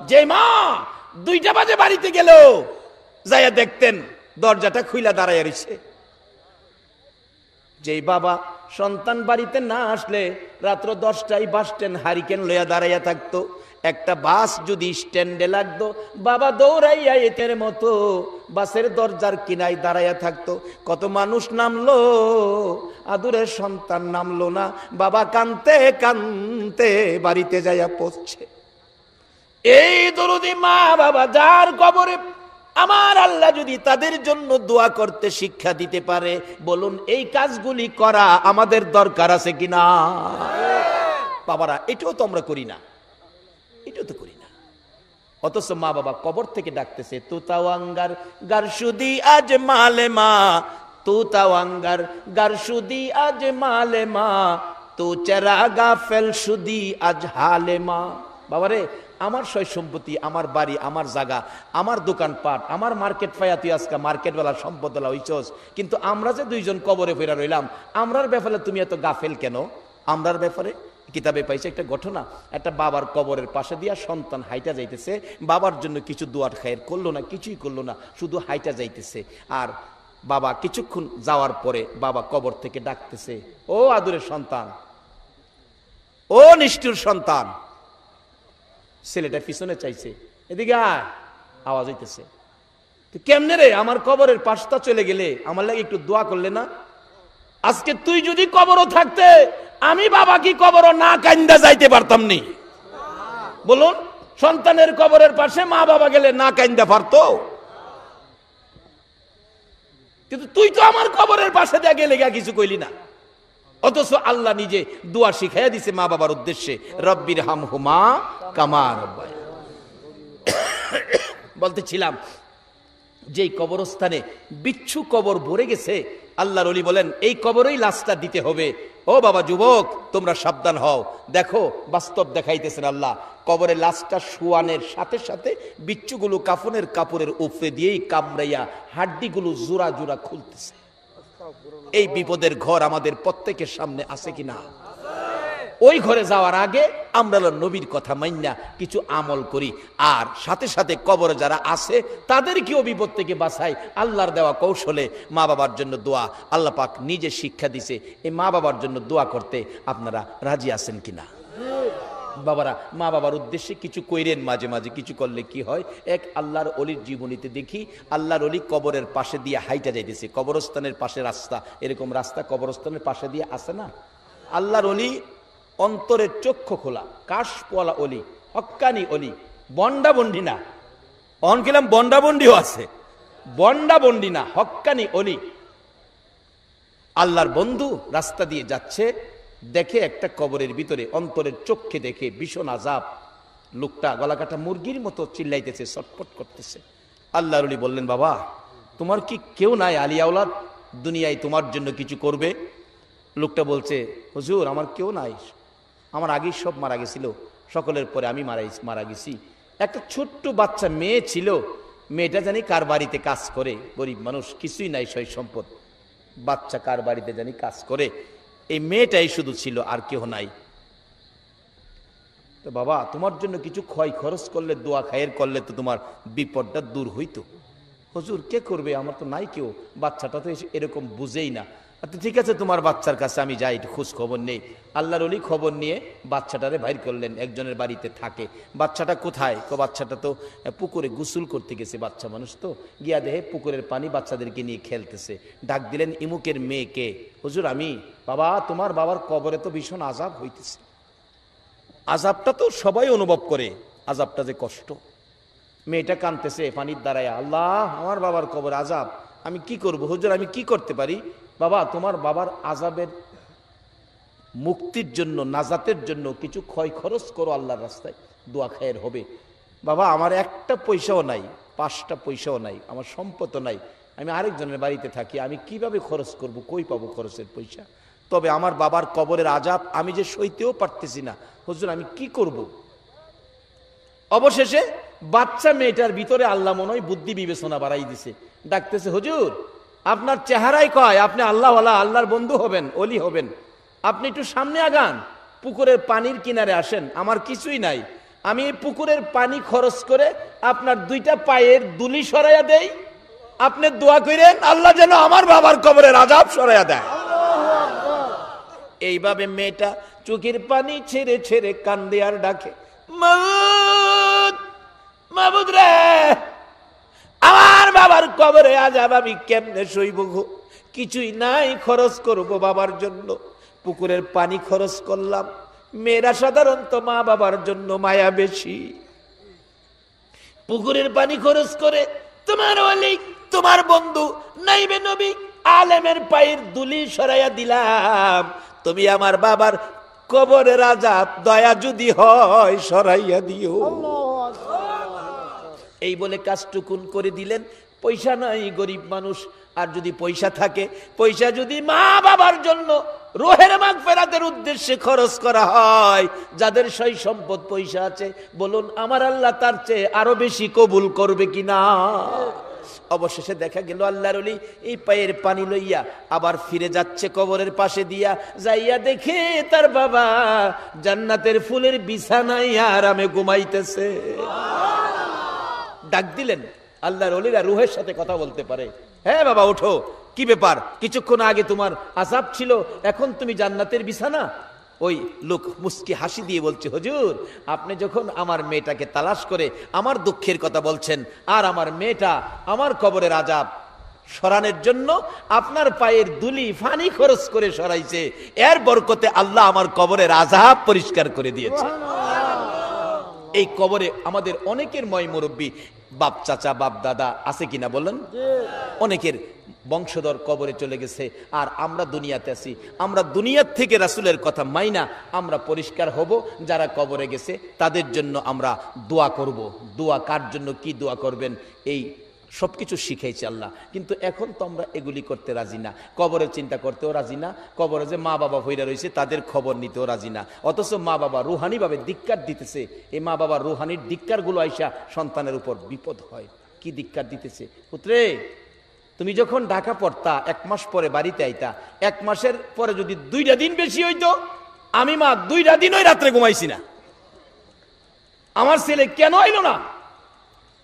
যে মা 2টা বাজে বাড়িতে গেল, যাইয়া দেখতেন দরজাটা খুইলা দাঁড়াইয়া রইছে। যেই বাবা সন্তান বাড়িতে না আসলে রাত্র 10টায় বাস স্ট্যান্ড হারিকেন লইয়া দাঁড়াইয়া থাকতো। একটা বাস যদি স্ট্যান্ডে লাগতো, বাবা দৌড়াইয়া এতের মতো বাসের দরজার কিনায় দাঁড়াইয়া থাকতো। কত মানুষ নামলো, আদুরের সন্তান নামলো না, বাবা কানতে কানতে বাড়িতে যাইয়া পৌঁছছে। এই দরুদি মা বাবা যার কবরে আমার আল্লাহ যদি তাদের জন্য দোয়া করতে শিক্ষা দিতে পারে, বলুন এই কাজগুলি করা আমাদের দরকার আছে কিনা? বাবারা, এটাও তো আমরা করি না, এটাও তো করি না। অথচ মা বাবা কবর থেকে ডাকতেছে, তু তাওয়াঙ্গার গারসুদি আজ মালে মা, তু তাওয়াঙ্গার গারসুদি আজ মালে মা, তু চেরাগা ফেল সুদি আজ হালে মা। বাবারে, আমার সয় সম্পত্তি, আমার বাড়ি, আমার জায়গা, আমার দোকানপাট, আমার মার্কেট পাইয়া তুই আজকে মার্কেটওয়ালা সম্পদওয়ালা হইছস, কিন্তু আমরা যে 2জন কবরে ফেরা রইলাম, আমরার ব্যাপারে তুমি এত গাফেল কেন? আমরার ব্যাপারে কিতাবে পাইছে একটা ঘটনা, একটা বাবার কবরের পাশে দিয়া সন্তান হাইটা যাইতেছে, বাবার জন্য কিছু দোয়া খায়ের করলো না, কিছুই করলো না, শুধু হাইটা যাইতেছে। আর বাবা কিছুক্ষণ যাওয়ার পরে বাবা কবর থেকে ডাকতেছে, ও আদুরের সন্তান, ও নিষ্ঠুর সন্তান। ছেলেটা পিছনে চাইছে, এদিকে আয়, আওয়াজ হইতেছে, তুই কেমনে রে আমার কবরের পাশটা চলে গেলে, আমার লাগে একটু দোয়া করলে না? আজকে তুই যদি কবরও থাকতে, আমি বাবা কি কবরও না কাইন্দা যাইতে পারতাম নি? বলুন, সন্তানের কবরের পাশে মা বাবা গেলে না কাইন্দা পারতো? কিন্তু তুই তো আমার কবরের পাশে দিয়ে গেলে কিছু কইলি না। অথচ আল্লাহ নিজে দোয়া শিখাইয়া দিছে মা বাবার উদ্দেশ্যে, রব্বির হামহুমা কামা রাব্বায়ানি। বলতেছিলাম, যেই কবরস্থানে বিচ্ছু কবর ভরে গেছে, আল্লাহর ওলি বলেন এই কবরেই লাশটা দিতে হবে। ও বাবা যুবক, তোমরা সাবধান হও। দেখো, বাস্তব দেখাইতেছেন আল্লাহ, কবরের লাশটা শুয়ানের সাথে সাথে বিচ্ছুগুলো কাফনের কাপড়ের উপরে দিয়েই কামড়াইয়া হাড্ডিগুলো জোড়া জোড়া খুলতেছে। এই বিপদের ঘর আমাদের প্রত্যেকের সামনে আছে কিনা? ওই ঘরে যাওয়ার আগে আমরা নবীর কথা মাইন্না কিছু আমল করি, আর সাথে সাথে কবরে যারা আছে তাদেরকেও বিপদ থেকে বাঁচাই। আল্লাহর দেওয়া কৌশলে মা বাবার জন্য দোয়া, আল্লাহ পাক নিজে শিক্ষা দিছে। এই মা বাবার জন্য দোয়া করতে আপনারা রাজি আছেন কিনা? বাবারা, মা বাবার উদ্দেশ্যে কিছু কইরেন, মাঝে মাঝে কিছু করলে কি হয়। এক আল্লাহর অলির জীবনীতে দেখি, আল্লাহর অলি কবরের পাশে দিয়ে হাইটা যাইতেছে। কবরস্থানের পাশে রাস্তা, এরকম রাস্তা কবরস্থানের পাশে দিয়ে আসে না? আল্লাহর অলি অন্তরের চক্ষু খোলা, কাশপোয়ালা অলি, হক্কানি অলি, বন্ডা বন্ডি না। অন গেলাম বন্ডা বন্ডিও আছে, বন্ডা বন্ডি না, হক্কানি অলি। আল্লাহর বন্ধু রাস্তা দিয়ে যাচ্ছে, দেখে একটা কবরের ভিতরে অন্তরের চোখে দেখে ভীষণ আযাব। লোকটা গলাকাটা মুরগির মতো চিল্লাইতেছে, ছটফট করতেছে। আল্লাহর ওলি বললেন, বাবা তোমার কি কেউ নাই আলী আওলাদ দুনিয়ায় তোমার জন্য কিছু করবে? লোকটা বলছে, হুজুর আমার কেউ নাই, আমার আগেই সব মারা গেছিল, সকলের পরে আমি মারা গেছি। একটা ছোট্ট বাচ্চা মেয়ে ছিল, মেয়েটা জানি কার বাড়িতে কাজ করে, গরিব মানুষ, কিছুই নাই সয় সম্পদ, বাচ্চা কার বাড়িতে জানি কাজ করে, এই মেয়েটাই শুধু ছিল, আর কেউ নাই। তো বাবা তোমার জন্য কিছু ক্ষয় খরচ করলে, দোয়া খায়ের করলে তো তোমার বিপদটা দূর হইতো। হুজুর কে করবে, আমার তো নাই কেউ, বাচ্চাটা তো এরকম বুঝেই না। আচ্ছা ঠিক আছে, তোমার বাচ্চার কাছে আমি যাই, একটু খোঁজ খবর নেই। আল্লাহর ওলি খবর নিয়ে বাচ্চাটারে বাইর করলেন, একজনের বাড়িতে থাকে। বাচ্চাটা কোথায়? বাচ্চাটা তো পুকুরে গোসল করতে গেছে, বাচ্চা মানুষ তো, গিয়া দেহে পুকুরের পানি বাচ্চাদেরকে নিয়ে খেলতেছে। ডাক দিলেন ইমুকের মেয়েকে, হুজুর আমি। বাবা তোমার বাবার কবরে তো ভীষণ আযাব হইতেছে। আযাবটা তো সবাই অনুভব করে, আযাবটা যে কষ্ট। মেয়েটা কাঁদতেছে পানির দ্বারায়, আল্লাহ আমার বাবার কবর আযাব, আমি কি করব হুজুর, আমি কি করতে পারি? বাবা তোমার বাবার আযাবের মুক্তির জন্য, নাজাতের জন্য কিছু ক্ষয় খরচ করো আল্লাহর রাস্তায়, দোয়া খায়ের হবে। বাবা আমার একটা পয়সাও নাই, 5টা পয়সাও নাই, আমার সম্পদও নাই, আমি আরেকজনের বাড়িতে থাকি, আমি কিভাবে খরচ করব, কই পাবো খরচের পয়সা? তবে আমার বাবার কবরের আযাব আমি যে সইতেও পারতেছি না, হুজুর আমি কি করব? অবশেষে বাচ্চা মেয়েটার ভিতরে আল্লাহ মনে হয় বুদ্ধি বিবেচনা বাড়াই দিছে। ডাকতেছে, হুজুর আপনার চেহারাই কয় আপনি আল্লাহওয়ালা, আল্লাহর বন্ধু হবেন, অলি হবেন, আপনি একটু সামনে আগান, পুকুরের পানির কিনারে আসেন, আমার কিছুই নাই, আমি এই পুকুরের পানি খরচ করে আপনার 2টা পায়ের দুলি সরাইয়া দেই, আপনি দোয়া করেন আল্লাহ যেন আমার বাবার কবরের আযাব সরাইয়া দেয়। এইভাবে মেয়েটা চোখের পানি ছেড়ে ছেড়ে কান্দে আর ডাকে, মাবুদ, মাবুদ রে, আমার বাবার কবরে আযাব আমি কেমনে সইব গো? কিছুই নাই, খরচ করব বাবার জন্য। পুকুরের পানি খরচ করলাম। মেয়েরা সাধারণত মা বাবার জন্য মায়া বেশি। পুকুরের পানি খরচ করে তোমার ওলি, তোমার বন্ধু নাইবে নবী আলেমের পায়ের দুলি সরাইয়া দিলাম। তুমি আমার বাবার কবরের আযাব দয়া যদি হয় সরাইয়া দিও। এই বলে কাজটুকুন করে দিলেন। পয়সা নাই, গরিব মানুষ। আর যদি পয়সা থাকে, পয়সা যদি মা বাবার জন্য রোহের মাগফিরাতের উদ্দেশ্যে খরচ করা হয়, যাদের সই সম্পদ পয়সা আছে, বলুন আমার আল্লাহ তার চেয়ে আরো বেশি কবুল করবে কিনা? অবশেষে দেখা গেল আল্লাহর ওলি এই পায়ের পানি লইয়া আবার ফিরে যাচ্ছে কবরের পাশে দিয়া, যাইয়া দেখে তার বাবা জান্নাতের ফুলের বিছানায় আরামে ঘুমাইতেছে। ডাক দিলেন। আল্লাহর ওলিরা রুহের সাথে কথা বলতে পারে। হ্যাঁ বাবা ওঠো, কি ব্যাপার? কিছুক্ষণ আগে তোমার আযাব ছিল, এখন তুমি জান্নাতের বিছানা। ওই লোক মুস্কি হাসি দিয়ে বলছে, হুজুর আপনি যখন আমার মেয়েটাকে তালাশ করে আমার দুঃখের কথা বলছেন, আর আমার মেয়েটা আমার কবরের আযাব সরানোর জন্য আপনার পায়ের দুলি পানি খরচ করে সরাইছে, এর বরকতে আল্লাহ আমার কবরের আযাব পরিষ্কার করে দিয়েছে। এই কবরে আমাদের অনেকের ময় মুরব্বী, বাপ চাচা বাপ দাদা আছে কিনা বলেন? অনেকের বংশধর কবরে চলে গেছে, আর আমরা দুনিয়াতে আছি। আমরা দুনিয়ার থেকে রাসূলের কথা মাইনা আমরা পরিষ্কার হব। যারা কবরে গেছে তাদের জন্য আমরা দোয়া করব। দোয়া কার জন্য কি দোয়া করবেন এই সবকিছু শিখাইছে আল্লাহ, কিন্তু এখন তো আমরা এগুলি করতে রাজি না। কবরের চিন্তা করতেও রাজি না। কবরে যে মা বাবা হইরা রয়েছে তাদের খবর নিতেও রাজি না। অথচ মা বাবা রুহানি ভাবে ধিক্কার দিতেছে। এই মা বাবার রুহানির ধিক্কার গুলো আইসা সন্তানের উপর বিপদ হয়। কি ধিক্কার দিতেছে? পুত্রে তুমি যখন ঢাকা পড়তা, 1 মাস পরে বাড়িতে আইতা, 1 মাসের পরে যদি 2টা দিন বেশি হইতো, আমি মা 2টা দিন ওই রাত্রে ঘুমাইছি না। আমার ছেলে কেন আইলো না?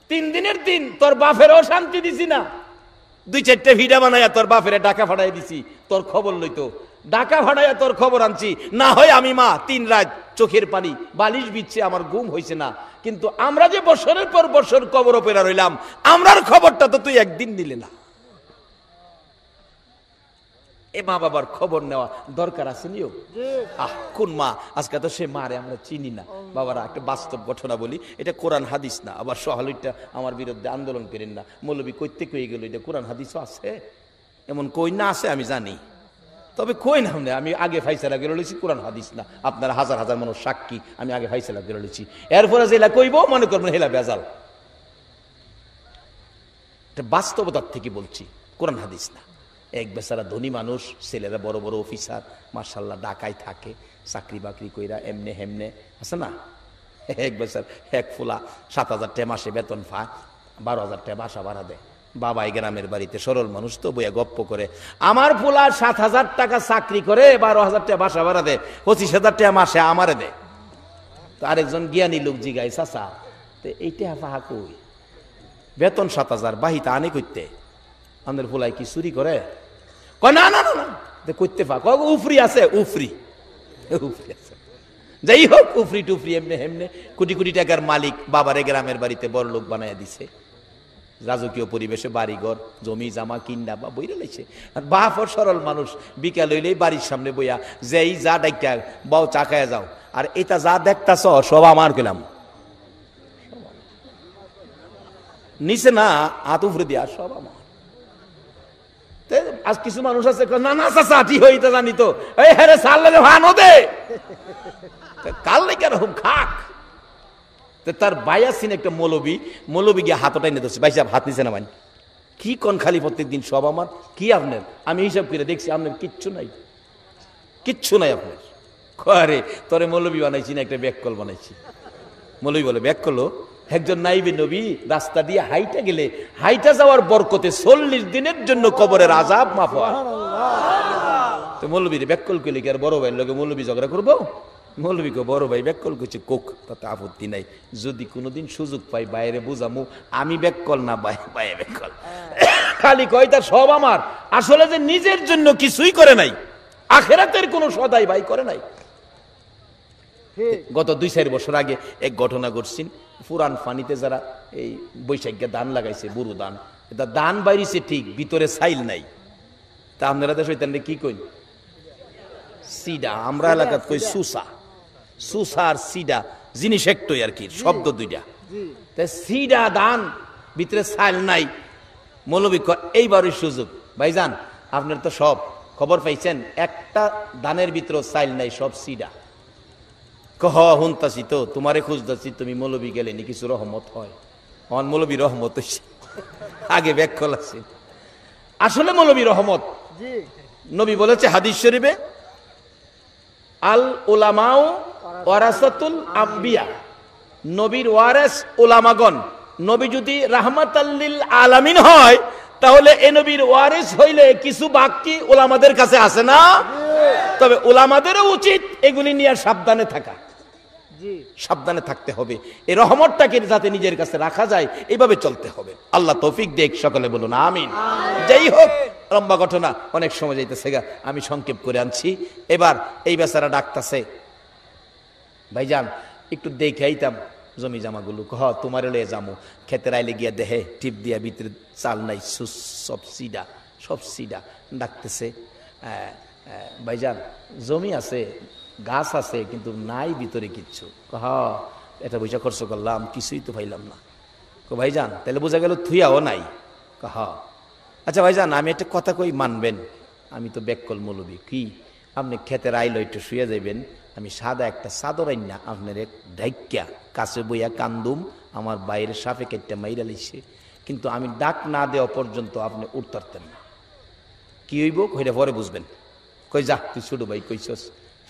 3 দিনের দিন তোর বাপেরও শান্তি দিছি না। 2-4টে ভিডা বানাইয়া তোর বাপেরে ঢাকা ফাটাই দিছি, তোর খবর লইতো। ঢাকা ফাটাইয়া তোর খবর আনছি না হয় আমি মা 3 রাত চোখের পানি বালিশ বিচ্ছে, আমার ঘুম হইছে না। কিন্তু আমরা যে বছরের পর বছর কবর পেরা রইলাম, আমরার খবরটা তো তুই একদিন দিলে না। এ মা বাবার খবর নেওয়া দরকার আছে নিও। কোন মা? আজকে তো সে মারে আমরা চিনি না। বাবারা একটা বাস্তব ঘটনা বলি, এটা কোরআন হাদিস না। আবার সহালুইটা আমার বিরুদ্ধে আন্দোলন করেন না। মৌলবী কইতে কই গেল, এটা কোরআন হাদিসও আছে, এমন কই না আছে আমি জানি, তবে কই না আমি আগে ফাইসালা গেলে লইছি, কোরআন হাদিস না। আপনারা হাজার হাজার মানুষ সাক্ষী, আমি আগে ফাইসালা গেলে লইছি। এরপরে যেটা কইব মনে করবেন হেলা বেজাল। এটা বাস্তবতার থেকে বলছি, কোরআন হাদিস না। এক বেচারা ধনী মানুষ, ছেলেরা বড় বড় অফিসার, মার্শাল্লাহ ঢাকায় থাকে, চাকরি বাকরি কইরা এমনে হেমনে আছে না। এক বেচার এক ফুলা 7,000 টাকা মাসে বেতন পায়, 12,000 টাকা বাসা ভাড়া দেয়। বাবা এই গ্রামের বাড়িতে সরল মানুষ তো বইয়া গপ্প করে, আমার ফুলা 7,000 টাকা চাকরি করে, 12,000 টাকা বাসা ভাড়া দেয়, 25,000 টাকা মাসে আমারে দেয়। তো আরেকজন জ্ঞানী লোক জিগাই, চাচা তো এইটা পাহা কই, বেতন 7,000 বাহিতা আনে করতে, আমাদের ফুলাই কি চুরি করে? কয় না না না না করতে পা, কয় উফরি আছে, উফরি উফরি আছে। যাই হোক, উফরি টুফরি এমনি হেমনে কোটি কোটি টাকার মালিক, বাবারে গ্রামের বাড়িতে বড় লোক বানায় দিছে। রাজকীয় পরিবেশে বাড়িঘর জমি জামা কিন্ডা বা বইরে লাইছে। আর বাপ ও সরল মানুষ, বিকাল হইলেই বাড়ির সামনে বইয়া যেই যা ডাইকা বাও চা খায়া যাও, আর এটা যা দেখতাছ সব আমার গেলাম নিচে না হাত উপরে দিয়া সব আমার। আজ কিছু মানুষ আছে না না চাচা ঠিক হইতে জানি তো, এই হ্যাঁ সাল্লে ভানো দে কাল নাই কেন হুম খাক। তার বাইয়াসিন একটা মৌলবী গিয়ে হাতটাই নিয়ে ধরছে, ভাই সাহেব হাত নিচে না, মানে কি কোন খালি প্রত্যেক দিন সব আমার, কি আপনার? আমি হিসাব করে দেখছি আপনার কিচ্ছু নাই, কিচ্ছু নাই আপনার। আরে তোরে মৌলবী বানাইছি না, একটা ব্যাককল বানাইছি। মৌলবী বলে ব্যাককল, একজন নাইবে নবী রাস্তা দিয়ে হাইটা গেলে হাইটা যাওয়ার বরকতে 40 দিনের জন্য কবরের আযাব মাফ হয়। তো মৌলবীর ব্যাককল কইলে কি আর বড় ভাইয়ের লগে মৌলবী ঝগড়া করবো? মৌলবীকে বড় ভাই ব্যাককল করছে কোক, তাতে আপত্তি নাই, যদি কোনোদিন সুযোগ পাই বাইরে বুঝামু আমি ব্যাককল না বাইরে ব্যাককল। খালি কয় তার সব আমার, আসলে যে নিজের জন্য কিছুই করে নাই, আখেরাতের কোনো সদাই ভাই করে নাই। গত 2-4 বছর আগে এক ঘটনা ঘটছেন, পুরান ফানিতে যারা এই বৈশাখে ধান লাগাইছে, বুড়ো ধান, এটা ধান বাইরিছে ঠিক, ভিতরে সাইল নাই। তা আপনারা দেশ হইতেন কি কই? সিডা, আমরা এলাকাত কই সুসা। সুসা আর সিডা জিনিস একটাই আর কি, শব্দ দুইটা। সিডা ধান ভিতরে সাইল নাই, মৌলবী এইবারই সুযোগ। ভাইজান আপনার তো সব খবর পাইছেন, একটা ধানের ভিতরে সাইল নাই, সব সিডা। কহ হুনতাছি তো, তোমারে খুঁজতাছি, তুমি মৌলবী গেলেনি, কিছু রহমত হয়। আমার মৌলবী রহমত হইছে, আগে ব্যাককল আছে। আসলে মৌলবী রহমত। নবী বলেছে হাদিস শরীফে, আল উলামাউ ওয়ারাসাতুল আম্বিয়া, নবীর ওয়ারেস উলামাগণ। নবী যদি রাহমাতাল লিল আলামিন হয়, তাহলে এ নবীর ওয়ারিস হইলে কিছু বাকি উলামাদের কাছে আছে না? তবে উলামাদেরও উচিত এগুলি নিয়ে সাবধানে থাকা, সাবধানে থাকতে হবে। এই রহমতটাকে যাতে নিজের কাছে রাখা যায়, এইভাবে চলতে হবে। আল্লাহ তৌফিক দেখ, সকলে বলুন আমিন। যাই হোক, লম্বা ঘটনা, অনেক সময় যাইতেছে গা, আমি সংক্ষেপ করে আনছি। এবার এই বেচারা ডাকতেছে, ভাইজান একটু দেখে আইতাম জমি জামাগুলো। হ তোমার লয়ে যামু। খেতের আইলে গিয়া দেহে টিপ দিয়া ভিতরে চাল নাই, সব সিডা, সব সিডা। ডাকতেছে, ভাইজান জমি আছে, গাছ আছে, কিন্তু নাই ভিতরে কিচ্ছু। হ এটা বুঝা খরচ করলাম, কিছুই তো পাইলাম না। ভাইজান তাহলে বোঝা গেল থুইয়াও নাই। হ আচ্ছা ভাইজান, আমি একটা কথা কই, মানবেন? আমি তো ব্যাককল মৌলবী। কি? আপনি খেতের আইলো একটু শুয়ে যাইবেন, আমি সাদা একটা চাদর আইনা আপনার এক ঢাইকা কাছে বইয়া কান্দুম, আমার বাইরের সাপে কেটে মাইরা লিখছে, কিন্তু আমি ডাক না দেওয়া পর্যন্ত আপনি উঠতারতেন না। কি হইব কইটা পরে বুঝবেন। কই যা তুই ছোট ভাই কইছস।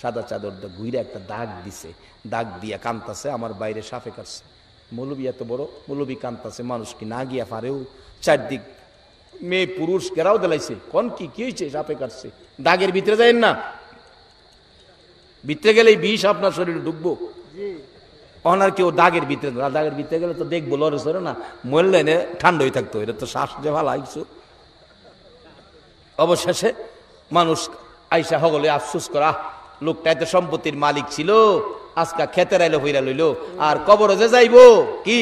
সাদা চাদর ঘুরে একটা দাগ দিছে, দাগ দিয়া কান্তাছে, আমার বাইরে সাপে কাটছে। মৌলবী এত বড়, মৌলবী কান্তাছে, মানুষ কি না গিয়া পারেও? চারদিক মেয়ে পুরুষ কেরাও দেলাইছে, কোন কি হয়েছে? সাপে কাটছে। দাগের ভিতরে যাইেন না, ভিতরে গেলেই বিষ আপনার শরীরে ঢুকবো। অনার কেউ দাগের ভিতরে, দাগের ভিতরে গেলে তো দেখবো লড়ে সরে না, মরলে ঠান্ডা হয়ে থাকতো, এটা তো শ্বাস যে ভালো আইসো। অবশেষে মানুষ আইসা হগলে আফসোস করা, লোকটা এত সম্পত্তির মালিক ছিল, আজকা খেতের আইলো হইরা লইলো, আর কবরে যে যাইবো কি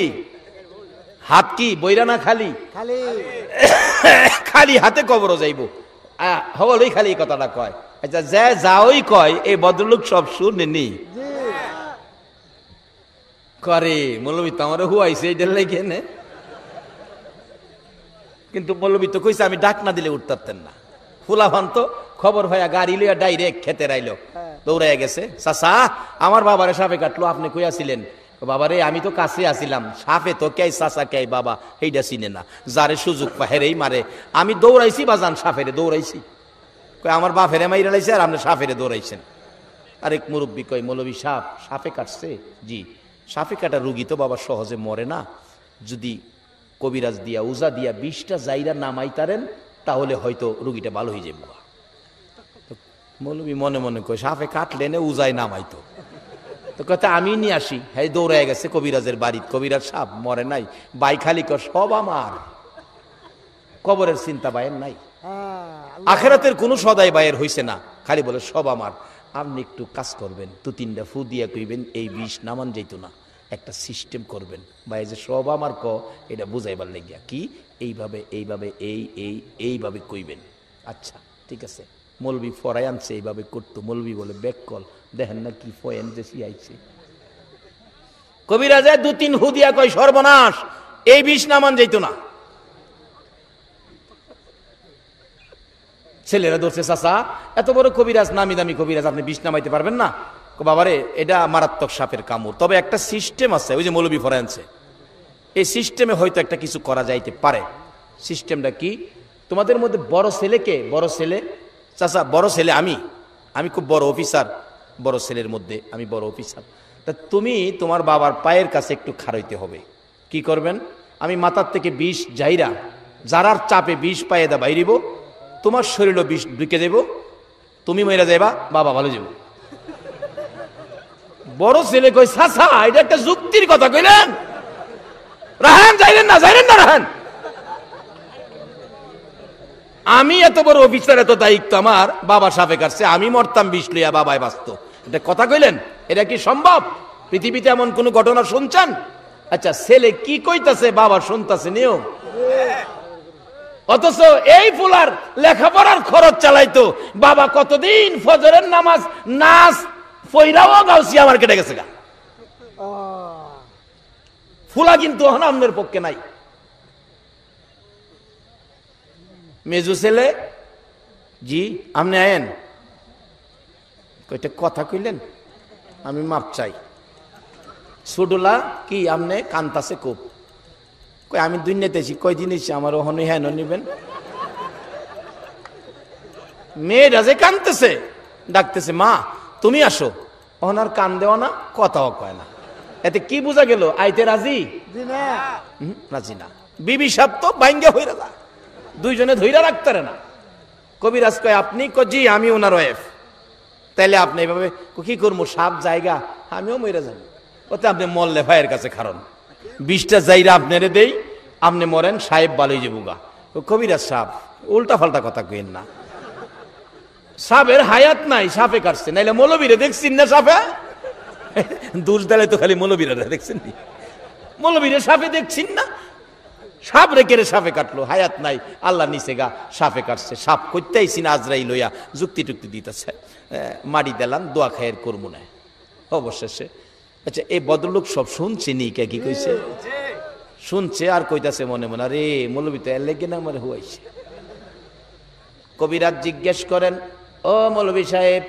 হাত কি বইরা না খালি খালি হাতে কবরও যাইব। হগলই খালি এই কথাটা কয়। আচ্ছা যে যাওই কয়, এই ভদ্রলোক সব শুনেনি করে। মৌলবী তো আমার হুয়াইছে এইটার লেগে নে, কিন্তু মৌলবী তো কইছে আমি ডাক না দিলে উঠতারতেন না। ফুলাভান তো খবর ভাইয়া গাড়ি লইয়া ডাইরেক্ট খেতে রাইলো, দৌড়াইয়া গেছে। চাচা আমার বাবারে সাপে কাটলো, আপনি কইয়াছিলেন? বাবারে আমি তো কাছে আসিলাম, সাপে তো কে চাচা কে বাবা এইটা চিনে না, যারে সুযোগ পা হেরেই মারে। আমি দৌড়াইছি বাজান, সাপেরে দৌড়াইছি। আমার বাপেরে মাইরা লাইছে আর আপনি সাপেরে দৌড়াইছেন। আরেক মুরব্বী কয়, মৌলবী সাপে কাটছে? জি। সাপে কাটা রুগী তো বাবা সহজে মরে না, যদি কবিরাজ দিয়া উজা দিয়া 20টা জাইরা নামাইতারেন তাহলে হয়তো রুগীটা ভালো হয়ে যাবে। মৌলবী মনে মনে কয়, সাপে কাটলে না উজায় নামাইতো, তো কথা আমি নিয়ে আসি। হ্যাঁ দৌড়ায় গেছে কবিরাজের বাড়ি, কবিরাজ সাপ মরে নাই, বাই খালি কর সব আমার। কবরের চিন্তা বায়ের নাই, আখেরাতের কোনো সদাই বায়ের হইছে না, খালি বলে সব আমার। আপনি একটু কাজ করবেন, 2-3টা ফু দিয়া কইবেন এই বিষ নামান যাইতো না, একটা সিস্টেম করবেন ভাই, যে সব আমার এটা বুঝাইবার লাগিয়া কি এইভাবে এইভাবে এইভাবে কইবেন। আচ্ছা ঠিক আছে। মৌলবী ফরাই আনছে, এইভাবে করতো। মৌলবী বলে ব্যাককল, দেখেন না কি ফয়েন যে আইছে। কবিরাজে 2-3 হুদিয়া কয় সর্বনাশ, এই বিষ নামান যাইতো না। ছেলেরা ধরছে, চাচা এত বড় কবিরাজ, নামি দামি কবিরাজ, আপনি বিষ নামাইতে পারবেন না? বাবারে এটা মারাত্মক সাপের কামড়, তবে একটা সিস্টেম আছে, ওই যে মৌলবী ফরাই আনছে, এই সিস্টেমে হয়তো একটা কিছু করা যাইতে পারে। সিস্টেমটা কি? তোমাদের মধ্যে বড় ছেলেকে, বড় ছেলে চাচা, বড় ছেলে আমি খুব বড় অফিসার, বড় ছেলের মধ্যে আমি বড় অফিসার, তা তুমি তোমার বাবার পায়ের কাছে একটু খাড়াইতে হবে। কি করবেন? আমি মাথার থেকে বিষ যাইরা যারার চাপে বিষ পায়ে দা বাইরিব, তোমার শরীরও বিষ ঢুকে দেব, তুমি মরে যাইবা, বাবা ভালো যাব। বড় ছেলে কই চাচা এটা একটা যুক্তির কথা কইলেন, রাহান যাইলেন না রাহান। আমি এত বড় অফিসার, এত দায়িত্ব আমার, বাবা সাপে কাটছে, আমি মরতাম বিষ লইয়া, বাবাই বাঁচত, এটা কথা কইলেন? এটা কি সম্ভব? পৃথিবীতে এমন কোন ঘটনা শুনছেন? আচ্ছা, ছেলে কি কইতাছে বাবা শুনতাছে নিও, অথচ এই ফুলার লেখাপড়ার খরচ চালাইতো বাবা। কতদিন ফজরের নামাজ নাচ ফইরাও গাউসিয়া মার্কেটে গেছে গা, ফুলা কিন্তু আমাদের পক্ষে নাই। মেজু ছেলে, জি আপনি আয়েন, কয়টা কথা কইলেন, আমি মাপ চাই। ছোটলা কি আপনি কান্তাছে খুব, কই আমি দুনিয়াতেছি কয়দিন এসে আমার ওখানে হ্যান নিবেন। মেয়েরা যে কানতেছে, ডাকতেছে মা তুমি আসো, ওনার কান দেওয়া না, কথাও কয় না। এতে কি বোঝা গেল? আইতে রাজি রাজি না। বিবি সাপ তো বাইঙ্গা হইরা যা, দুইজনে ধইরা রাখতে না। কবিরাজ কয় আপনি, জি আমি ওনার ওয়েফ। তাইলে আপনি এভাবে কি করবো, সাপ জায়গা আমিও মরে যাবো, ওতে আপনি মরলে ভাইয়ের কাছে কারণ 20টা জায়গা আপনারে দেই, আপনি মরেন, সাহেব ভালোই যাবো গা। কবিরাজ সাপ উল্টা ফাল্টা কথা কইেন না, সাপের হায়াত নাই, সাপে কাটছে, নাইলে মৌলবীরে দেখছেন না সাপে, দোষ দিলে তো খালি মৌলবীরা দেখছেন, মৌলবীরে সাপে দেখছেন না, সাপ রেখে সাপে কাটলো, হায়াত নাই, আল্লাহ নিচে গা সাপে কাটছে। সাপ করতে আইসি না, আজরাই লইয়া যুক্তি টুক্তি দিতেছে, মারি দিলাম, দোয়া খায়ের করবো না অবশেষে। আচ্ছা, এই বদলোক সব শুনছে নি, কে কি কইছে শুনছে, আর কইতাছে মনে মনে, আরে মৌলবী তো এর লেগে না আমার হুয়াইছে। কবিরাজ জিজ্ঞেস করেন, ও মৌলবী সাহেব,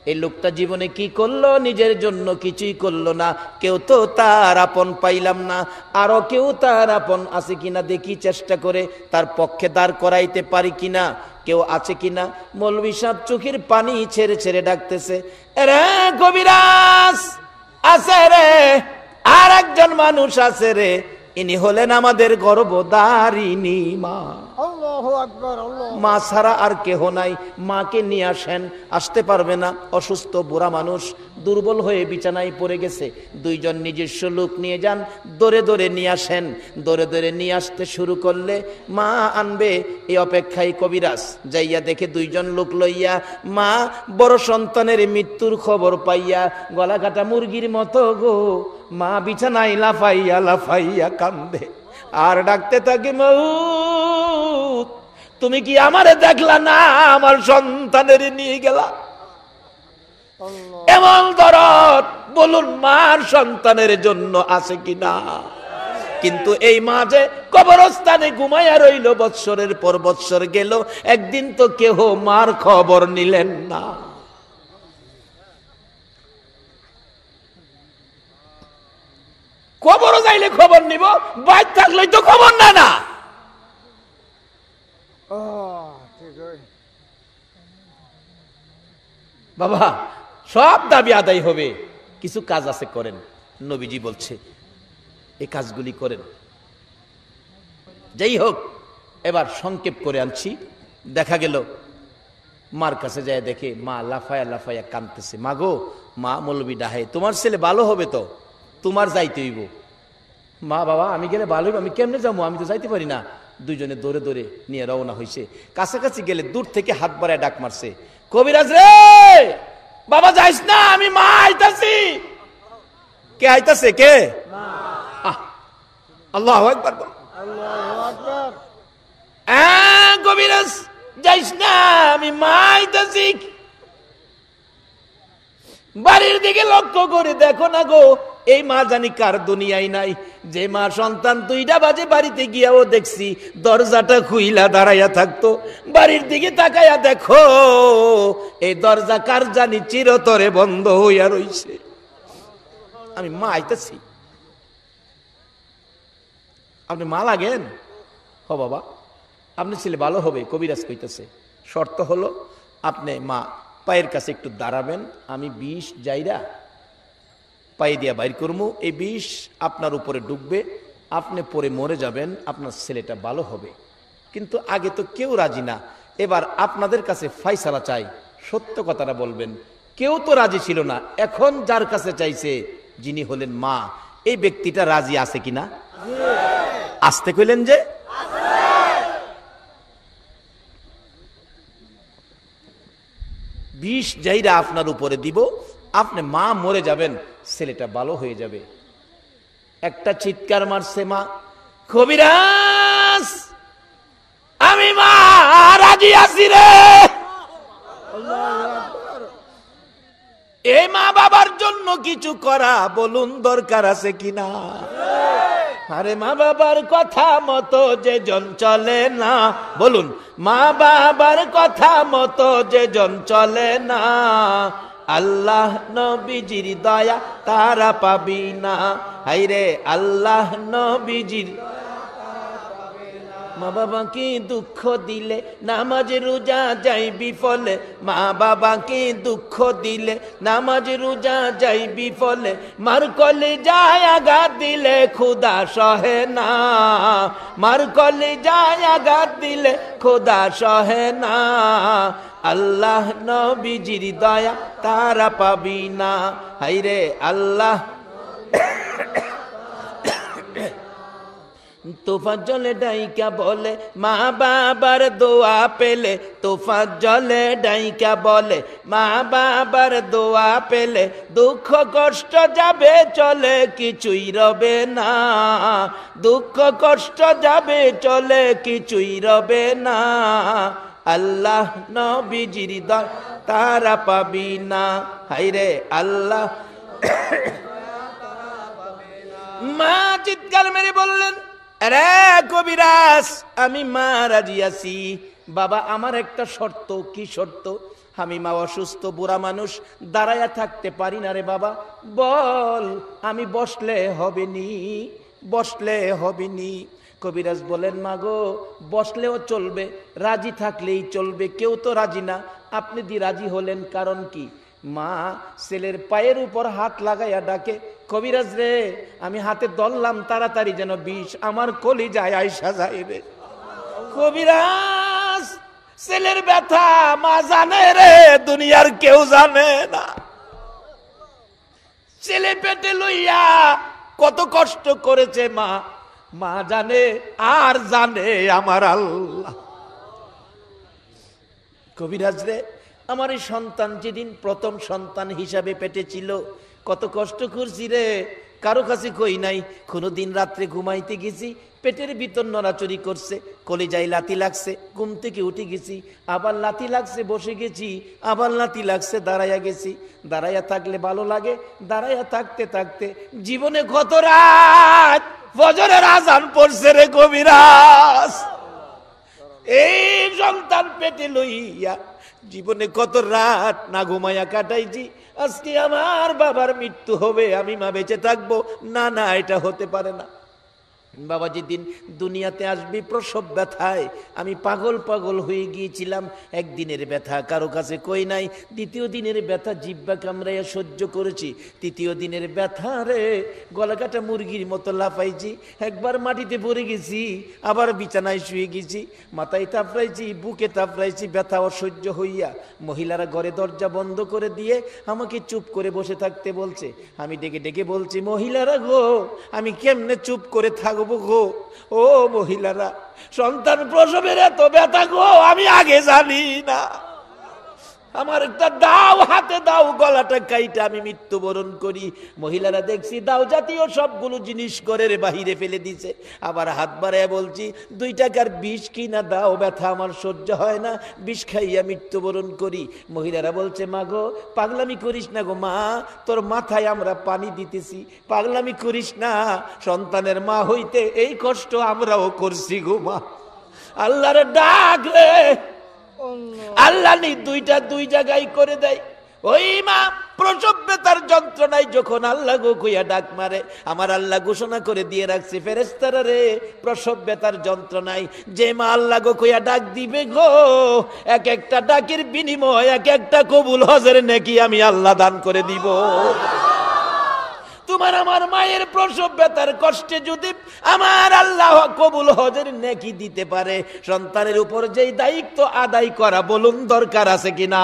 এই লোকটা জীবনে কি করলো? নিজের জন্য কিছুই করলো না, কেউ তো তার আপন পাইলাম না, আরো কেউ তার আপন আছে কিনা দেখি, চেষ্টা করে তার পক্ষে দাঁড় করাইতে পারি কিনা, কেউ আছে কিনা। মৌলবী সাহেব চোখের পানি ছেড়ে ছেড়ে ডাকতেছে, রে কবিরাজ আছে রে, আর একজন মানুষ আছে রে, ইনি হলেন আমাদের গর্ভধারিণী মা। আল্লাহু আকবার, মা ছাড়া আর কেহ নাই, মাকে নিয়ে আসেন। আসতে পারবে না, অসুস্থ বুড়া মানুষ, দুর্বল হয়ে বিছানায় পড়ে গেছে। দুইজন নিজস্ব লোক নিয়ে যান, দৌড়ে দৌড়ে নিয়ে আসেন। দৌড়ে দৌড়ে নিয়ে আসতে শুরু করলে মা আনবে, এই অপেক্ষায় কবিরাজ যাইয়া দেখে দুইজন লোক লইয়া মা বড় সন্তানের মৃত্যুর খবর পাইয়া গলা কাটা মুরগির মতো গো মা বিছানায় লাফাইয়া লাফাইয়া কান্দে আর ডাকতে থাকে, মউত তুমি কি আমারে দেখলা না, আমার সন্তানের নিয়ে গেলা। এমন দরদ বলুন মার সন্তানের জন্য আছে কিনা? কিন্তু এই মা যে কবরস্থানে ঘুমাইয়া রইল, বৎসরের পর বৎসর গেল, একদিন তো কেহ মার খবর নিলেন না। খবরও যাইলে খবর নিব, বাইর থাকলেই তো খবর না না। বাবা সব দাবি আদায় হবে, কিছু কাজ আছে করেন। নবীজি বলছে এই কাজগুলি করেন। যাই হোক, এবার সংক্ষেপ করে আনছি। দেখা গেল মার কাছে যায়, দেখে মা লাফায়া লাফায়া কাঁদতেছে। মা গো, মা মৌলবী ডাহে, তোমার ছেলে ভালো হবে তো, তোমার যাইতে হইব। মা, বাবা আমি গেলে ভালো হইব, আমি কেমনে যাবো, আমি তো যাইতে পারি না। দুইজনে দৌড়ে দৌড়ে নিয়ে রওনা হয়েছে। কাছাকাছি গেলে দূর থেকে হাত বাড়ায় ডাক মারছে, কবিরাজ রে, বাবা যাইস না, আমি মা আইতাছি। কে আইতাছে? কে? আল্লাহু আকবার। কবিরাজ যাইস না, আমি মা আইতাছি। বাড়ির দিকে লক্ষ্য করে দেখো না গো, এই মা জানি কার দুনিয়ায় নাই। যে মা সন্তান 2টা বাজে বাড়িতে গিয়াও দেখছি দরজাটা খুইলা দাঁড়াইয়া থাকতো। বাড়ির দিকে তাকাইয়া দেখো, এই দরজা কার জানি চিরতরে বন্ধ হইয়া রইছে। আমি মা আইতাছি, আপনি মা লাগেন? হ বাবা, আপনি ছেলে ভালো হবে। কবিরাজ কইতেছে শর্ত হলো আপনি মা পায়ের কাছে একটু দাঁড়াবেন, আমি বিষ যাইরা পায়ে দিয়া বাইর করবো, এই বিষ আপনার উপরে ডুববে, আপনি পরে মরে যাবেন, আপনার ছেলেটা ভালো হবে। কিন্তু আগে তো কেউ রাজি না। এবার আপনাদের কাছে ফাইসালা চাই, সত্য কথাটা বলবেন, কেউ তো রাজি ছিল না, এখন যার কাছে চাইছে যিনি হলেন মা, এই ব্যক্তিটা রাজি আছে কিনা? আসতে কইলেন যে 20 জাইরা আপনার উপরে দিব, আপনি মা মরে যাবেন, ছেলেটা ভালো হয়ে যাবে। একটা চিৎকার মারছে মা, কবিরাজ আমি মা রাজি আছি রে। এই মা বাবার জন্য কিছু করা বলুন দরকার আছে কিনা? আরে মা বাবার কথা মতো যে জন চলে না, বলুন মা বাবার কথা মতো যে জন চলে না, আল্লাহ নবীজির দয়া তারা পাবি না। হাইরে আল্লাহ নবীজির মা বাবাকে দুঃখ দিলে নামাজ রোজা যাই বিফলে, মা বাবাকে দুঃখ দিলে নামাজ রোজা যাই বিফলে, মার কলে যায় আঘাত দিলে খোদা সহে না, মার কলে যায় আঘাত দিলে খোদা সহে না, আল্লাহ নবীজির দয়া তারা পাবি না। হাইরে আল্লাহ তোফা জলে ডাইকা বলে মা বাবার দোয়া পেলে, তোফা জলে ডাইকা বলে মা বাবার দোয়া পেলে, দুঃখ কষ্ট যাবে চলে কিছুই রবে না, দুঃখ কষ্ট যাবে চলে কিছুই রবে না, আল্লাহ নবীজির দয়া তারা পাবি না। হাইরে আল্লাহ মা চিৎকার মেরে বললেন, আরে কবিরাজ আমি মা রাজি আছি। বাবা আমার একটা শর্ত। কি শর্ত? আমি মা অসুস্থ বুড়া মানুষ, দাঁড়ায়া থাকতে পারি না রে বাবা, বল। আমি বসলে হবে নি, বসলে হবে নি। কবিরাজ বলেন মা গো বসলেও চলবে, রাজি থাকলেই চলবে, কেউ তো রাজি না, আপনি দি রাজি হলেন কারণ কি? মা ছেলের পায়ের উপর হাত লাগাইয়া ডাকে, কবিরাজ রে আমি হাতে ধরলাম তাড়াতাড়ি যেন বিষ আমার কলিজায় আইসা যাইবে। কবিরাজ ছেলের ব্যথা মা জানে রে, দুনিয়ার কেউ জানে না। ছেলে পেটে লইয়া কত কষ্ট করেছে মা, মা জানে আর জানে আমার আল্লাহ। কবিরাজ রে আমার এই সন্তান যেদিন প্রথম সন্তান হিসাবে পেটে ছিল কত কষ্ট করছি রে, কারো কাছে কই নাই। কোনোদিন রাত্রে ঘুমাইতে গেছি, পেটের ভিতর নড়াচড়ি করছে, কলিজায় লাথি লাগছে, ঘুম থেকে উঠে গেছি, আবার লাথি লাগছে বসে গেছি, আবার লাথি লাগছে দাঁড়াইয়া গেছি। দাঁড়াইয়া থাকলে ভালো লাগে, দাঁড়াইয়া থাকতে থাকতে জীবনে কত রাত ফজরের আজান পড়ছে রে কবিরাজ। এই সন্তান পেটে লইয়া জীবনে কত রাত না ঘুমাইয়া কাটাইছি। আজকে আমার বাবার মৃত্যু হবে, আমি মা বেঁচে থাকবো না, না এটা হতে পারে না। বাবা যেদিন দুনিয়াতে আসবি প্রসব ব্যথায় আমি পাগল পাগল হয়ে গিয়েছিলাম। একদিনের ব্যথা কারো কাছে কই নাই, দ্বিতীয় দিনের ব্যথা জিব্বা কামড়াইয়া সহ্য করেছি, তৃতীয় দিনের ব্যথা রে গলা কাটা মুরগির মতো লাফাইছি, একবার মাটিতে পড়ে গেছি, আবার বিছানায় শুয়ে গেছি, মাথায় থাপড়াইছি, বুকে থাপড়াইছি, ব্যথা অসহ্য হইয়া মহিলারা ঘরে দরজা বন্ধ করে দিয়ে আমাকে চুপ করে বসে থাকতে বলছে। আমি ডেকে ডেকে বলছি, মহিলারা গো আমি কেমনে চুপ করে থাকবো গো? ও মহিলারা সন্তান প্রসবের এত ব্যথা গো আমি আগে জানি না, আমার একটা দাও হাতে দাও, গলাটা কাইটা আমি মৃত্যুবরণ করি। মহিলারা দেখছি দাও জাতীয় সবগুলো জিনিস ঘরের বাহিরে ফেলে দিছে। আবার হাত বাড়ায় বলছি 2 টাকার বিষ কিনা দাও, ব্যথা আমার সহ্য হয় না, বিষ খাইয়া মৃত্যুবরণ করি। মহিলারা বলছে মা গো পাগলামি করিস না গো মা, তোর মাথায় আমরা পানি দিতেছি, পাগলামি করিস না, সন্তানের মা হইতে এই কষ্ট আমরাও করছি গো মা। আল্লাহর ডাক রে, আল্লাহ নি দুইটা দুই জায়গায় করে দেয়। ওই মা প্রসব ব্যথার যন্ত্রণায় যখন আল্লাহ গো কইয়া ডাক মারে, আমার আল্লাহ ঘোষণা করে দিয়ে রাখছে ফেরেশতারা রে প্রসব ব্যথার যন্ত্রণায় যে মা আল্লাহ গো কইয়া ডাক দিবে গো, এক একটা ডাকের বিনিময় এক একটা কবুল হজের নেকি আমি আল্লাহ দান করে দিব। তোমার আমার মায়ের প্রসব ব্যথার কষ্টে যদি আমার আল্লাহ কবুল হজের নেকি দিতে পারে, সন্তানের উপর যেই দায়িত্ব আদায় করা বলুন দরকার আছে কিনা?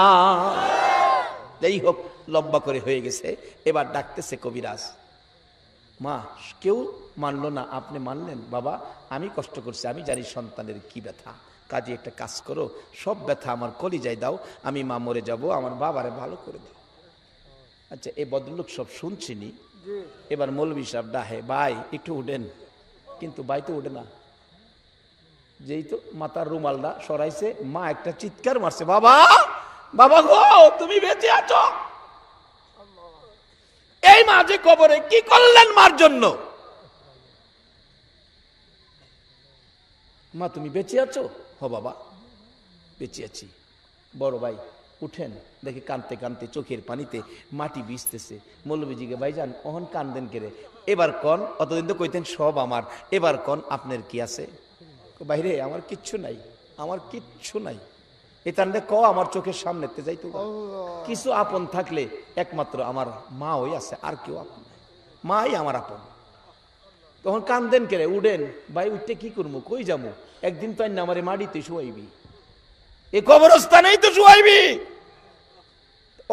যাই হোক, লম্বা করে হয়ে গেছে। এবার ডাকতেছে কবিরাজ। মা কেউ মানলো না, আপনি মানলেন। বাবা আমি কষ্ট করছি, আমি জানি সন্তানের কি ব্যথা, কাজে একটা কাজ করো, সব ব্যথা আমার কলিজায় দাও, আমি মা মরে যাব, আমার বাবারে ভালো করে দাও। আচ্ছা, এই ভদ্রলোক সব শুনছিনি। এবার মৌলভী সাহেব ডাহে, ভাই একটু উঠেন, কিন্তু ভাই তো উঠে না। যেই তো মাথার রুমালটা সরাইছে, মা একটা চিৎকার মারছে, বাবা বাবা গো তুমি বেঁচে আছো। এই মা যে কবরে, কি করলেন মার জন্য? মা তুমি বেঁচে আছো? হ বাবা বেঁচে আছি। বড় ভাই উঠেন, দেখে কানতে কানতে চোখের পানিতে মাটি ভিজতেছে। মৌলভীজিকে ভাইজান অহন কান্দেন কেড়ে, এবার কন, অতদিন তো কইতেন সব আমার, এবার কন আপনার কি আছে? বাইরে আমার কিচ্ছু নাই, আমার কিচ্ছু নাই। এটান্ডে ক আমার চোখের সামনেতে যাইতো। কিছু আপন থাকলে একমাত্র আমার মা ওই আছে, আর কেউ আপন নাই, মাই আমার আপন। তখন কান্দেন কেড়ে, উঠেন ভাই, উঠতে কি করবো, কই যাবো? একদিন তো না আমারে মাটিতে শুয়াইবি, এই কবরস্থানেই তো শুয়াইবি।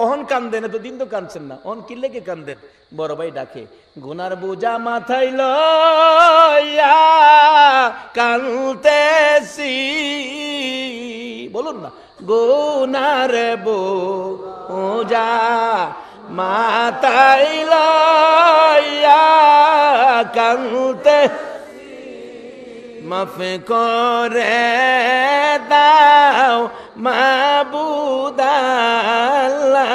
অহন কান্দেন, তো দিন তো কাঁদছেন না, অহন কি লেগে কান্দেন? বড় ভাই ডাকে, গুনার বোঝা মাথায় লইয়া কাঁদতেছি, বলুন না, গুনার বোঝা মাথায় লইয়া কাঁদতে, মাফ করে দাও মাবুদ আল্লাহ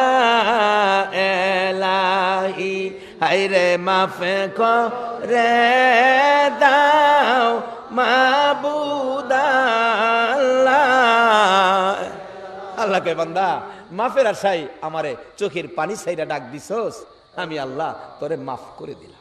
এলাহি, হায়রে মাফ করে দাও মাবুদ আল্লাহ। আল্লাহ কয়, বান্দা মাফের আশাই আমারে চোখের পানি ছাইরা ডাক দিছস, আমি আল্লাহ তোরে মাফ করে দিলাম।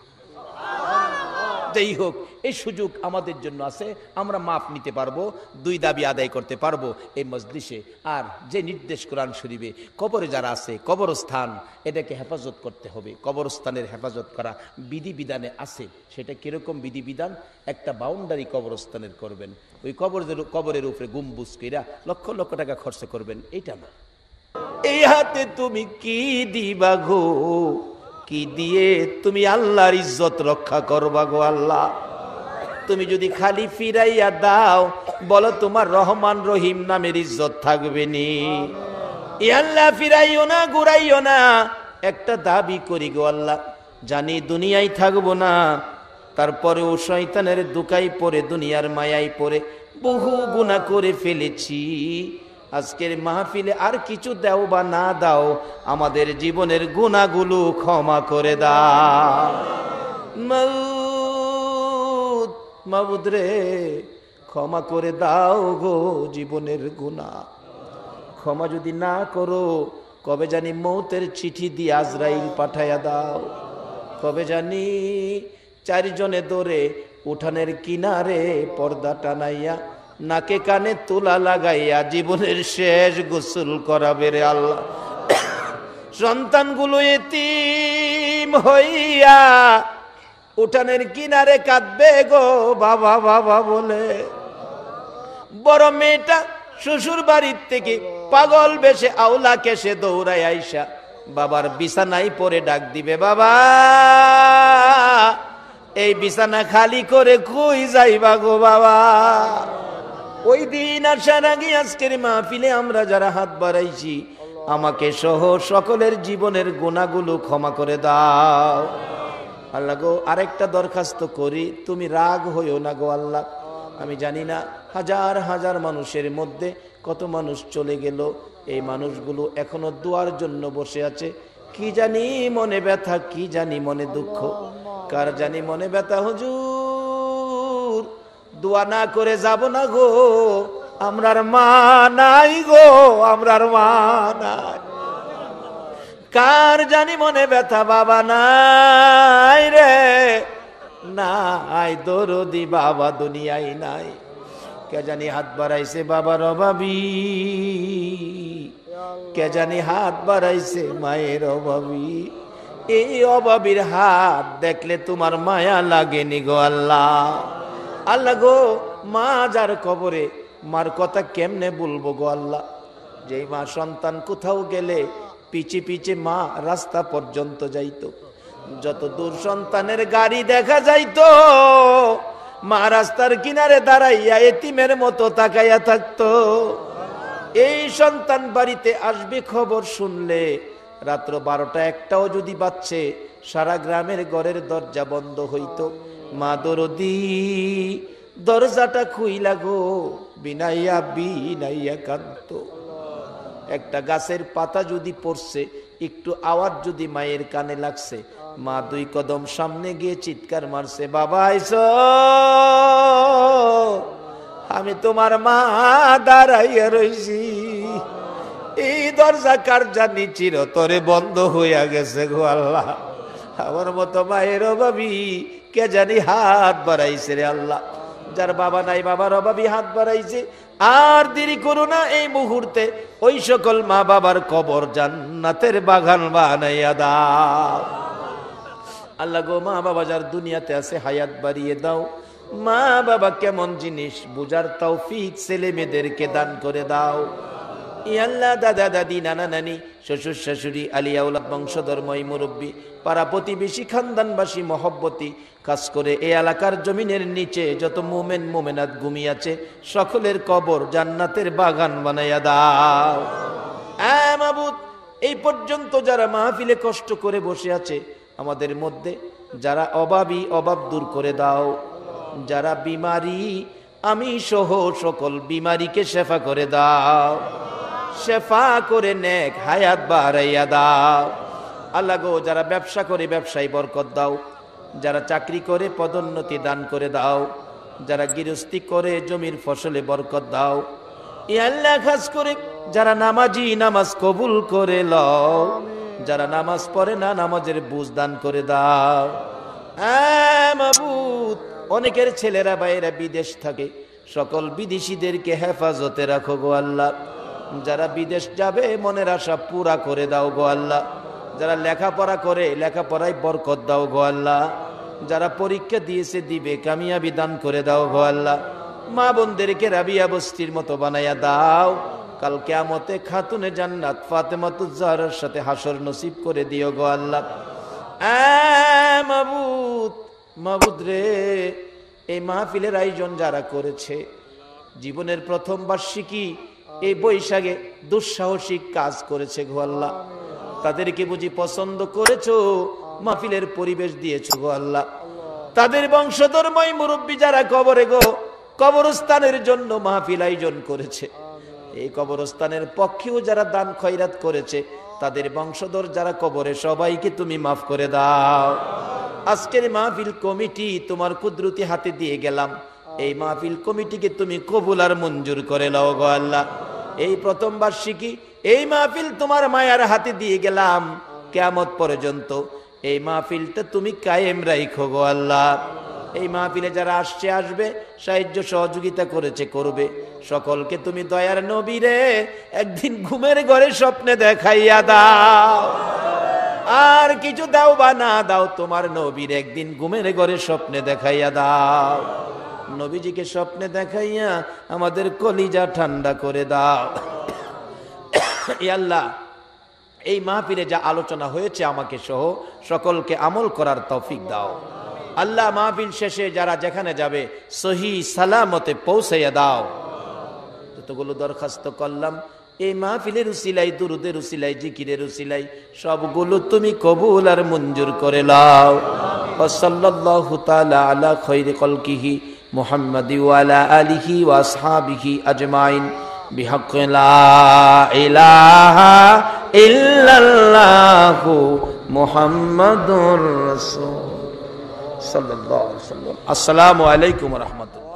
যাই হোক, এই সুযোগ আমাদের জন্য আছে, আমরা মাপ নিতে পারবো, দুই দাবি আদায় করতে পারবো এই মজলিসে। আর যে নির্দেশ কোরআন শরীফে, কবরে যারা আছে, কবরস্থান এটাকে হেফাজত করতে হবে। কবরস্থানের হেফাজত করা বিধিবিধানে আছে। সেটা কিরকম বিধিবিধান? একটা বাউন্ডারি কবরস্থানের করবেন, ওই কবরের উপরে গম্বুজ কইরা লক্ষ লক্ষ টাকা খরচ করবেন, এইটা না। এই হাতে তুমি কি দিবা গো, কি দিয়ে তুমি আল্লাহর ইজ্জত রক্ষা করবা গো আল্লাহ? তুমি যদি খালি ফিরাইয়া দাও, বলো তোমার রহমান রহিম নামের ইজ্জত থাকবে নি? আল্লাহ ফিরাইও না, ঘুরাইও না। একটা দাবি করি গো আল্লাহ, জানি দুনিয়ায় থাকবো না, তারপরেও শয়তানের দুকাই পড়ে, দুনিয়ার মায়াই পড়ে বহু গুনাহ করে ফেলেছি। আজকের মাহফিলে আর কিছু দাও বা না দাও, আমাদের জীবনের গুনাহগুলো ক্ষমা করে দাও। মাবুদ রে ক্ষমা করে দাও গো জীবনের গুনাহ। ক্ষমা যদি না করো, কবে জানি মৌতের চিঠি দিয়ে আজরাইল পাঠাইয়া দাও। কবে জানি চারজনে দৌড়ে উঠানের কিনারে পর্দা টানাইয়া নাকে কানে তুলা লাগাইয়া জীবনের শেষ গোসল করাবে রে আল্লাহ। সন্তানগুলো এতিম হইয়া উঠানের কিনারে কাঁদবে গো বাবা বাবা বলে। বড় মেয়েটা শ্বশুর বাড়ির থেকে পাগল বেশে আওলা কেসে দৌড়ায় আইসা বাবার বিছানায় পড়ে ডাক দিবে, বাবা এই বিছানা খালি করে কই যাইবা গো বাবা? ওই দিন আসার আগে আজকের মাহফিলে আমরা যারা হাত বাড়াইছি, আমাকে সহ সকলের জীবনের গুনাহগুলো ক্ষমা করে দাও আল্লাহ গো। আরেকটা দরখাস্ত করি, তুমি রাগ হইও না গো আল্লাহ। আমি জানি না হাজার হাজার মানুষের মধ্যে কত মানুষ চলে গেল, এই মানুষগুলো এখনো দোয়ার জন্য বসে আছে। কি জানি মনে ব্যথা, কি জানি মনে দুঃখ, কার জানি মনে ব্যথা। হুজুর দোয়া না করে যাব না গো, আমরার মা নাই গো, আমরার মা নাই। কার জানি মনে ব্যথা, বাবা নাই রে, নাই দরদি বাবা দুনিয়ায় নাই। কে জানি হাত বাড়াইছে বাবার অভাবী, কে জানি হাত বাড়াইছে মায়ের অভাবী। এই অভাবীর হাত দেখলে তোমার মায়া লাগেনি গো আল্লাহ। আল্লাহ গো, মা যার কবরে, মার কথা কেমনে বলবো গো আল্লাহ? যেই মা সন্তান কোথাও গেলে পিছে পিছে মা রাস্তা পর্যন্ত যাইতো। যত দূর সন্তানের গাড়ি দেখা যাইতো, মা রাস্তার কিনারে দাঁড়াইয়া এতিমের মতো তাকাইয়া থাকতো। এই সন্তান বাড়িতে আসবে খবর শুনলে রাত্র 12টা 1টাও যদি বাজছে, সারা গ্রামের ঘরের দরজা বন্ধ হইতো। মা দরদি দরজাটা খুইলা গো, বিনাইয়া বিনাইয়া কাঁদতো। একটা গাছের পাতা যদি পড়ছে, একটু আওয়াজ যদি মায়ের কানে লাগছে, মা 2 কদম সামনে গিয়ে চিৎকার মারছে, বাবা আইছো, আমি তোমার মা দাঁড়াইয়া রইছি। এই দরজা কার জানি চিরতরে বন্ধ হইয়া গেছে গো আল্লাহ। আমার মতো মায়ের অভাবী কে জানি হাত বাড়াইছে রে আল্লাহ। যার বাবা নাই বাবার অভাবী হাত বাড়াইছে। আর দেরি করো না, এই মুহূর্তে ওই সকল মা বাবার কবর জান্নাতের বাগান বানাইয়া দাও। আল্লাহ গো, মা বাবা যার দুনিয়াতে আছে হায়াত বাড়িয়ে দাও। মা বাবা কেমন জিনিস বুঝার তৌফিক ছেলে মেয়েদেরকে দান করে দাও। আল্লাহ দাদা দাদি নানা নানি শ্বশুর শাশুড়ি আলিয়া উলাদ বংশধর মই মুরব্বী পাড়া প্রতিবেশী খানদানবাসী মহব্বতী, খাস করে এই এলাকার জমিনের নিচে যত মোমেন মোমেনাত ঘুমিয়ে আছে, সকলের কবর জান্নাতের বাগান বানাইয়া দাও। মাবুদ, এই পর্যন্ত যারা মাহফিলে কষ্ট করে বসে আছে, আমাদের মধ্যে যারা অভাবী অভাব দূর করে দাও। যারা বিমারি, আমি সহ সকল বিমারিকে শেফা করে দাও। শেফা করে নেক হায়াত বাড়াইয়া দাও। আল্লাহ গো, যারা ব্যবসা করে ব্যবসায় বরকত দাও। যারা চাকরি করে পদোন্নতি দান করে দাও। যারা গৃহস্থী করে জমির ফসলে বরকত দাও। আল্লাহ খাস করে যারা নামাজি, নামাজ কবুল করে লও। যারা নামাজ পড়ে না, নামাজের বুঝ দান করে দাও। মাবুদ, অনেকের ছেলেরা বাইরে বিদেশ থাকে, সকল বিদেশিদেরকে হেফাজতে রাখো গো আল্লাহ। যারা বিদেশ যাবে মনের আশা পুরা করে দাও গো আল্লাহ। যারা লেখাপড়া করে লেখাপড়ায় বরকত দাও গো আল্লাহ। যারা পরীক্ষা দিয়েছে দিবে, কামিয়াবি দান করে দাও গো আল্লাহ। মা বোনদেরকে রাবিয়া বস্তির মতো বানাইয়া দাও। কাল কিয়ামতে খাতুনে জান্নাত ফাতেমাতুজ জাহরার সাথে হাসর নসিব করে দিও গো আল্লাহ। মাবুদ, মাবুদ রে, এই মাহফিলের আয়োজন যারা করেছে, জীবনের প্রথম বার্ষিকী এই বৈশাখে দুঃসাহসিক কাজ করেছে গো আল্লাহ। তাদেরকে বুঝি পছন্দ করেছো, মাহফিলের পরিবেশ দিয়েছো গো আল্লাহ। তাদের বংশধর্ময় মুরব্বী যারা কবরে গো, কবরস্থানের জন্য মাহফিল আয়োজন করেছে, এই কবরস্থানের পক্ষেও যারা দান খয়রাত করেছে, তাদের বংশধর যারা কবরে, সবাইকে তুমি মাফ করে দাও। আজকের মাহফিল কমিটি তোমার কুদরতি হাতে দিয়ে গেলাম। এই মাহফিল কমিটিকে তুমি কবুল আর মঞ্জুর করে নাও গো আল্লাহ। এই প্রথম বার্ষিকী এই মাহফিল তোমার মায়ার হাতে দিয়ে গেলাম। কিয়ামত পর্যন্ত এই মাহফিলটা তুমি কায়েম রাখো গো আল্লাহ। এই মাহফিলে যারা আসছে আসবে, সাহায্য সহযোগিতা করেছে করবে, সকলকে তুমি দয়ার নবীরে একদিন ঘুমের ঘরে স্বপ্নে দেখাইয়া দাও। আর কিছু দাও বা না দাও, তোমার নবীর একদিন ঘুমের ঘরে স্বপ্নে দেখাইয়া দাও। নবীজিকে স্বপ্নে দেখাইয়া আমাদের কলিজা ঠান্ডা করে দাও। আল্লাহ, এই মাহফিলে যা আলোচনা হয়েছে আমাকে সহ সকলকে আমল করার তৌফিক দাও। আল্লাহ, মাহফিল শেষে যারা যেখানে যাবে সহি সালামতে পৌঁছাইয়া দাও। যতগুলো দরখাস্ত করলাম এই মাহফিলের উসিলাই, দুরুদের উসিলাই, জিকিরের উসিলাই, সবগুলো তুমি কবুল আর মঞ্জুর করে নাও। সাল্লাল্লাহু তাআলা আলা খায়রি খালকিহি মুহাম্মাদি ওয়া আলা আলিহি ওয়া আসহাবিহি আজমাইন বিহাক্কি লা ইলাহা ইল্লাল্লাহু মুহাম্মাদুর রাসূল সাল্লাল্লাহু আলাইহি ওয়াসাল্লাম। আসসালামু আলাইকুম ওয়া রাহমাতুল্লাহ।